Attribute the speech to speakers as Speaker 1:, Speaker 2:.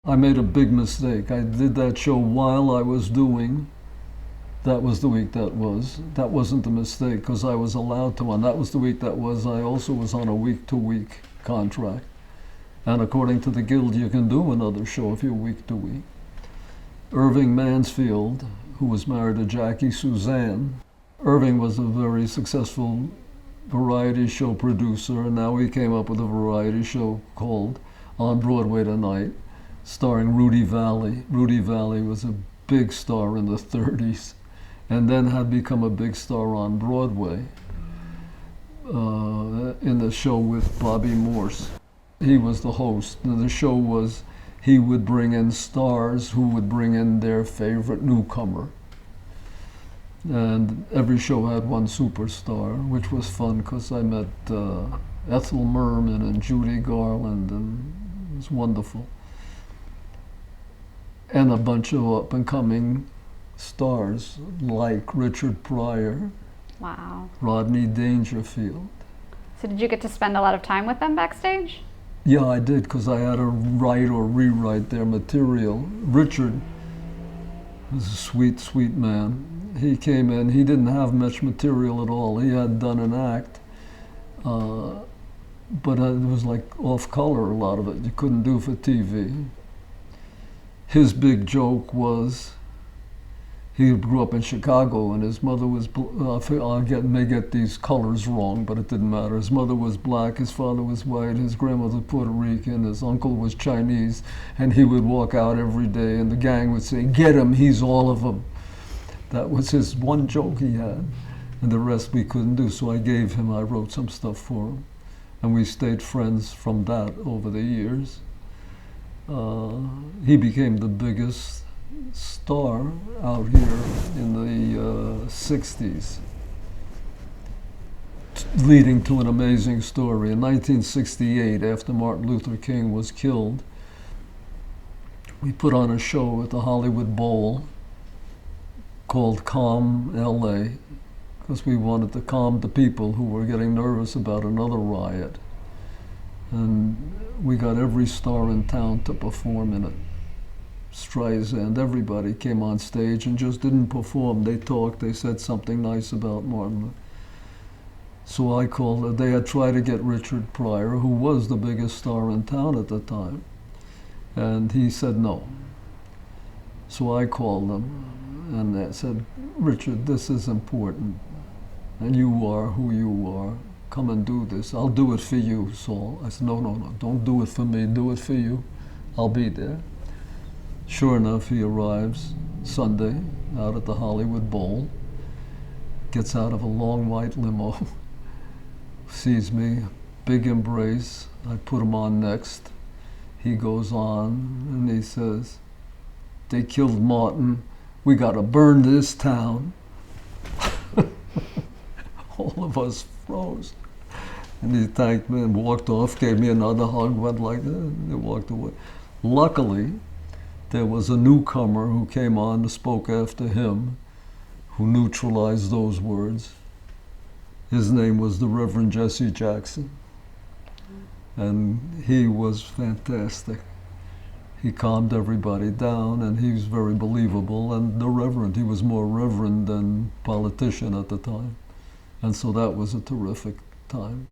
Speaker 1: I made a big mistake. I did that show while I was doing, that was the week that was. That wasn't the mistake because I was allowed to, and that was the week that was. I also was on a week-to-week contract. And according to the Guild, you can do another show if you're week-to-week. Irving Mansfield, who was married to Jackie Suzanne. Irving was a very successful variety show producer, and now he came up with a variety show called On Broadway Tonight, starring Rudy Valley. Rudy Valley was a big star in the 30s and then had become a big star on Broadway in the show with Bobby Morse. He was the host. And the show was, he would bring in stars who would bring in their favorite newcomer. And every show had one superstar, which was fun because I met Ethel Merman and Judy Garland, and it was wonderful. And a bunch of up-and-coming stars like Richard Pryor,
Speaker 2: Wow.
Speaker 1: Rodney Dangerfield.
Speaker 2: So did you get to spend a lot of time with them backstage?
Speaker 1: Yeah, I did, because I had to write or rewrite their material. Richard was a sweet, sweet man. He came in, he didn't have much material at all. He had done an act, but it was like off-color, a lot of it. You couldn't do for TV. His big joke was, he grew up in Chicago and his mother was, may get these colors wrong, but it didn't matter. His mother was black, his father was white, his grandmother Puerto Rican, his uncle was Chinese, and he would walk out every day and the gang would say, "Get him, he's all of them." That was his one joke he had, and the rest we couldn't do, so I wrote some stuff for him, and we stayed friends from that over the years. He became the biggest star out here in the 60s, leading to an amazing story. In 1968, after Martin Luther King was killed, we put on a show at the Hollywood Bowl called Calm LA, because we wanted to calm the people who were getting nervous about another riot. And we got every star in town to perform in it. Streisand, everybody came on stage and just didn't perform. They talked, they said something nice about Martin. So I called, they had tried to get Richard Pryor, who was the biggest star in town at the time, and he said no. So I called them and I said, "Richard, this is important, and you are who you are. Come and do this. I'll do it for you, Saul." I said, no, don't do it for me, do it for you. I'll be there. Sure enough, he arrives Sunday out at the Hollywood Bowl, gets out of a long white limo, sees me, big embrace. I put him on next. He goes on and he says, "They killed Martin. We gotta burn this town." All of us froze. And he thanked me and walked off, gave me another hug, went like that, and they walked away. Luckily, there was a newcomer who came on and spoke after him, who neutralized those words. His name was the Reverend Jesse Jackson. And he was fantastic. He calmed everybody down, and he was very believable. And the Reverend, he was more reverend than politician at the time. And so that was a terrific time.